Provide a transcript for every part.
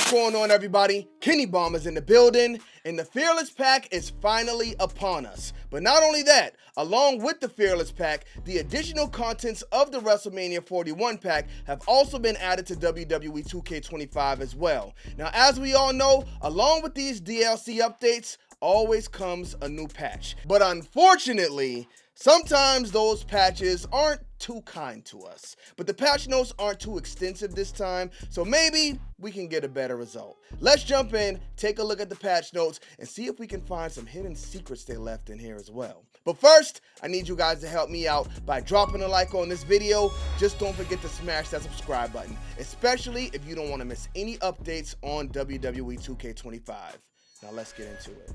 What's going on, everybody? Kennybombx is in the building, and the Fearless Pack is finally upon us. But not only that, along with the Fearless Pack, the additional contents of the WrestleMania 41 pack have also been added to WWE 2K25 as well. Now, as we all know, along with these DLC updates, always comes a new patch. But unfortunately, sometimes those patches aren't too kind to us. But the patch notes aren't too extensive this time, so maybe we can get a better result. Let's jump in, take a look at the patch notes, and see if we can find some hidden secrets they left in here as well. But first, I need you guys to help me out by dropping a like on this video. Just don't forget to smash that subscribe button, especially if you don't want to miss any updates on WWE 2K25. Now let's get into it.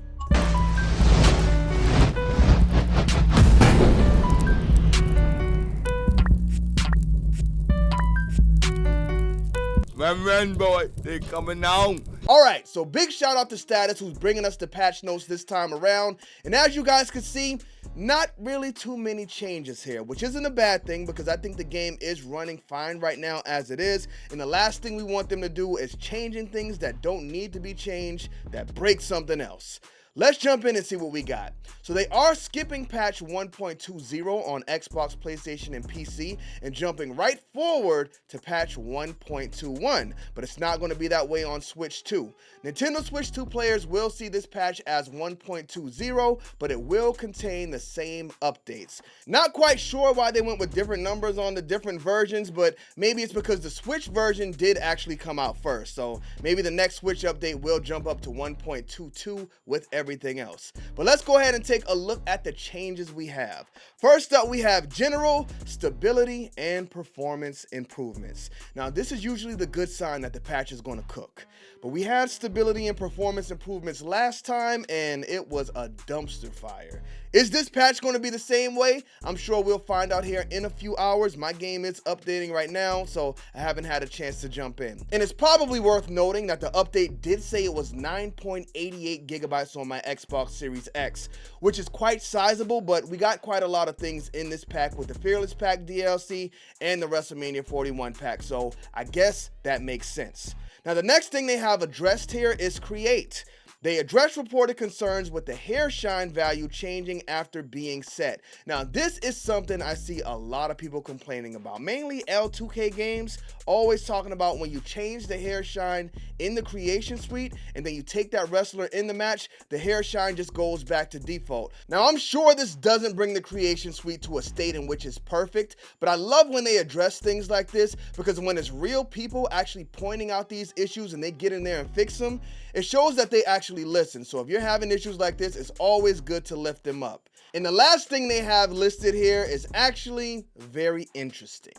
Run, boy, they coming on. Alright, so big shout out to Status who's bringing us the patch notes this time around. And as you guys can see, not really too many changes here, which isn't a bad thing because I think the game is running fine right now as it is. And the last thing we want them to do is changing things that don't need to be changed, that break something else. Let's jump in and see what we got. So they are skipping patch 1.20 on Xbox, PlayStation, and PC and jumping right forward to patch 1.21, but it's not going to be that way on Switch 2. Nintendo Switch 2 players will see this patch as 1.20, but it will contain the same updates. Not quite sure why they went with different numbers on the different versions, but maybe it's because the Switch version did actually come out first, so maybe the next Switch update will jump up to 1.22 with everything else. But let's go ahead and take a look at the changes we have. First up, we have general, stability, and performance improvements. Now, this is usually the good sign that the patch is going to cook. But we had stability and performance improvements last time, and it was a dumpster fire. Is this patch going to be the same way? I'm sure we'll find out here in a few hours. My game is updating right now, so I haven't had a chance to jump in. And it's probably worth noting that the update did say it was 9.88 gigabytes on my Xbox Series X, which is quite sizable, but we got quite a lot of things in this pack with the Fearless Pack DLC and the WrestleMania 41 pack, so I guess that makes sense. Now, the next thing they have addressed here is Create. They address reported concerns with the hair shine value changing after being set. Now, this is something I see a lot of people complaining about, mainly L2K games, always talking about when you change the hair shine in the creation suite and then you take that wrestler in the match, the hair shine just goes back to default. Now, I'm sure this doesn't bring the creation suite to a state in which it's perfect, but I love when they address things like this because when it's real people actually pointing out these issues and they get in there and fix them, it shows that they actually listen. So if you're having issues like this, it's always good to lift them up. And the last thing they have listed here is actually very interesting.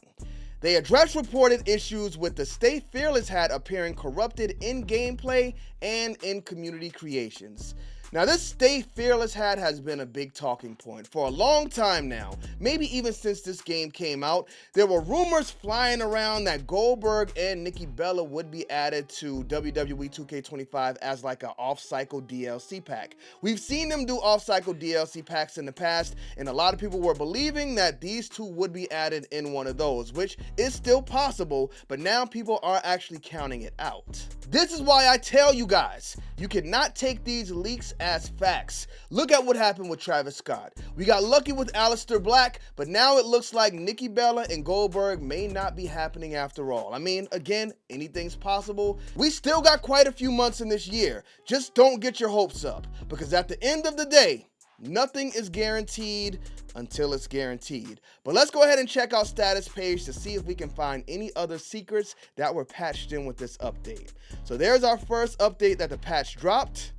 They address reported issues with the Stay Fearless hat appearing corrupted in gameplay and in community creations. Now, this Stay Fearless hat has been a big talking point for a long time now, maybe even since this game came out. There were rumors flying around that Goldberg and Nikki Bella would be added to WWE 2K25 as like an off-cycle DLC pack. We've seen them do off-cycle DLC packs in the past, and a lot of people were believing that these two would be added in one of those, which is still possible, but now people are actually counting it out. This is why I tell you guys, you cannot take these leaks as facts. Look at what happened with Travis Scott. We got lucky with Aleister Black, but now it looks like Nikki Bella and Goldberg may not be happening after all. I mean, again, anything's possible. We still got quite a few months in this year. Just don't get your hopes up, because at the end of the day, nothing is guaranteed until it's guaranteed. But let's go ahead and check out Status page to see if we can find any other secrets that were patched in with this update. So there's our first update that the patch dropped.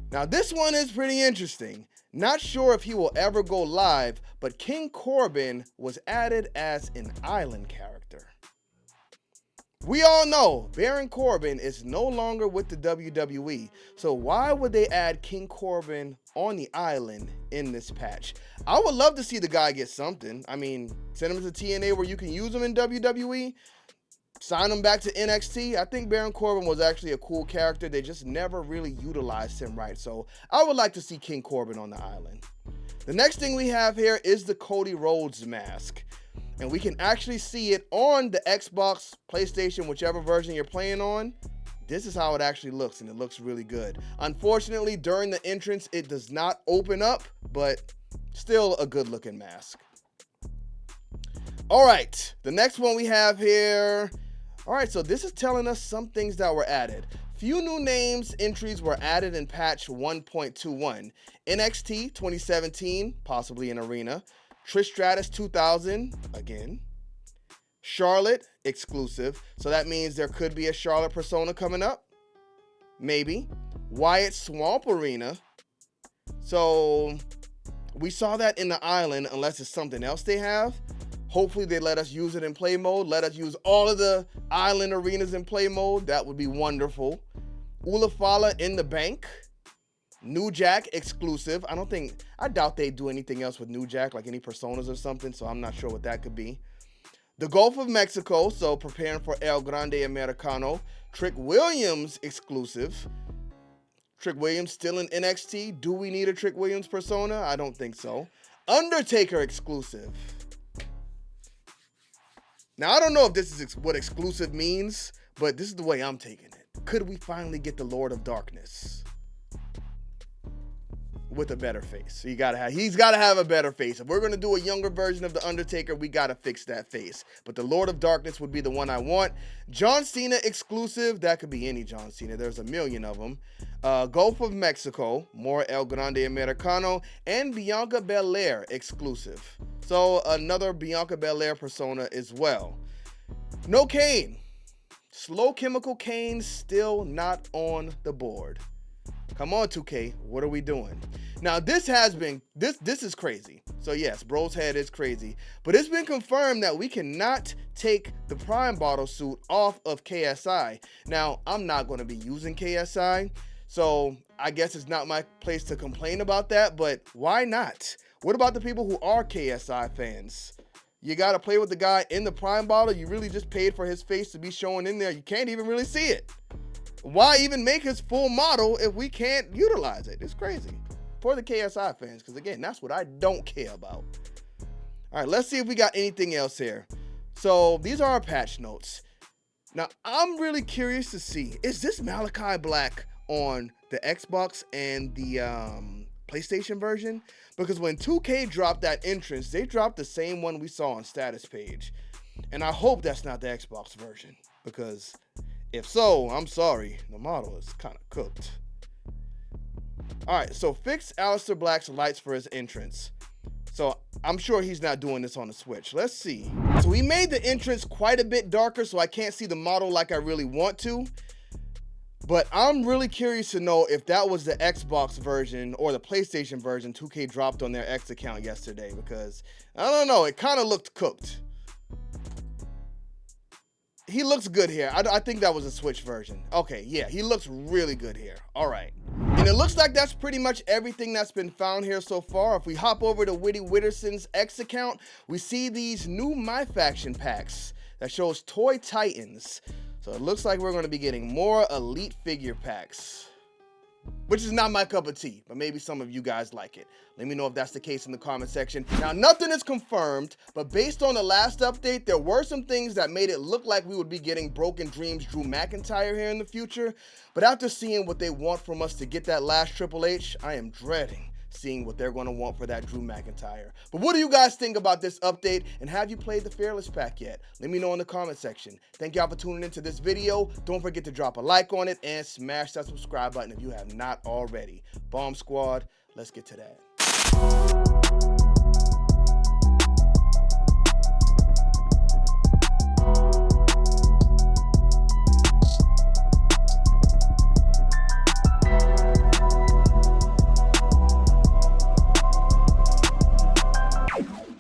Now, this one is pretty interesting. Not sure if he will ever go live, but King Corbin was added as an island character. We all know Baron Corbin is no longer with the WWE, so why would they add King Corbin on the island in this patch? I would love to see the guy get something. I mean, send him to TNA where you can use him in WWE. Sign him back to NXT. I think Baron Corbin was actually a cool character. They just never really utilized him right. So I would like to see King Corbin on the island. The next thing we have here is the Cody Rhodes mask. And we can actually see it on the Xbox, PlayStation, whichever version you're playing on. this is how it actually looks, and it looks really good. Unfortunately, during the entrance, it does not open up, but still a good looking mask. All right, the next one we have here. All right, so this is telling us some things that were added. Few new names entries were added in patch 1.21. NXT 2017, possibly in Arena. Trish Stratus 2000, again. Charlotte, exclusive. So that means there could be a Charlotte persona coming up. Maybe. Wyatt Swamp Arena. So we saw that in the island, unless it's something else they have. Hopefully they let us use it in play mode. Let us use all of the island arenas in play mode. That would be wonderful. Ulafala in the bank. New Jack exclusive. I doubt they do anything else with New Jack, like any personas or something, so I'm not sure what that could be. The Gulf of Mexico, so preparing for El Grande Americano. Trick Williams exclusive. Trick Williams still in NXT. Do we need a Trick Williams persona? I don't think so. Undertaker exclusive. Now, I don't know if this is what exclusive means, but this is the way I'm taking it. Could we finally get the Lord of Darkness with a better face? He's got to have a better face. If we're going to do a younger version of The Undertaker, we got to fix that face. But the Lord of Darkness would be the one I want. John Cena exclusive. That could be any John Cena. There's a million of them. Gulf of Mexico. More El Grande Americano. And Bianca Belair exclusive. So another Bianca Belair persona as well. No Kane. Slow Chemical Kane still not on the board. Come on, 2K, what are we doing? Now, this is crazy. So yes, Bro's head is crazy. But it's been confirmed that we cannot take the Prime Bottle suit off of KSI. Now, I'm not going to be using KSI, so I guess it's not my place to complain about that, but why not? What about the people who are KSI fans? You got to play with the guy in the Prime Bottle. You really just paid for his face to be showing in there. You can't even really see it. Why even make his full model if we can't utilize it? It's crazy. For the KSI fans, because again, that's what I don't care about. All right, let's see if we got anything else here. So these are our patch notes. Now, I'm really curious to see, is this Malachi Black on the Xbox and the PlayStation version? Because when 2K dropped that entrance, they dropped the same one we saw on status page. And I hope that's not the Xbox version, because if so, I'm sorry, the model is kind of cooked. All right, so fix Aleister Black's lights for his entrance. So I'm sure he's not doing this on the Switch. Let's see. So we made the entrance quite a bit darker, so I can't see the model like I really want to. But I'm really curious to know if that was the Xbox version or the PlayStation version 2K dropped on their X account yesterday, because I don't know, it kind of looked cooked. He looks good here. I think that was a Switch version. Okay, yeah, he looks really good here. All right. And it looks like that's pretty much everything that's been found here so far. If we hop over to Whitty Witterson's X account, we see these new My Faction packs that shows Toy Titans. So it looks like we're going to be getting more Elite figure packs, which is not my cup of tea, but maybe some of you guys like it. Let me know if that's the case in the comment section. Now, nothing is confirmed, but based on the last update, there were some things that made it look like we would be getting Broken Dreams Drew McIntyre here in the future. But after seeing what they want from us to get that last Triple H, I am dreading seeing what they're going to want for that Drew McIntyre. But what do you guys think about this update, and have you played the Fearless pack yet? Let me know in the comment section. Thank y'all for tuning into this video. Don't forget to drop a like on it and smash that subscribe button if you have not already. Bomb Squad, let's get to that.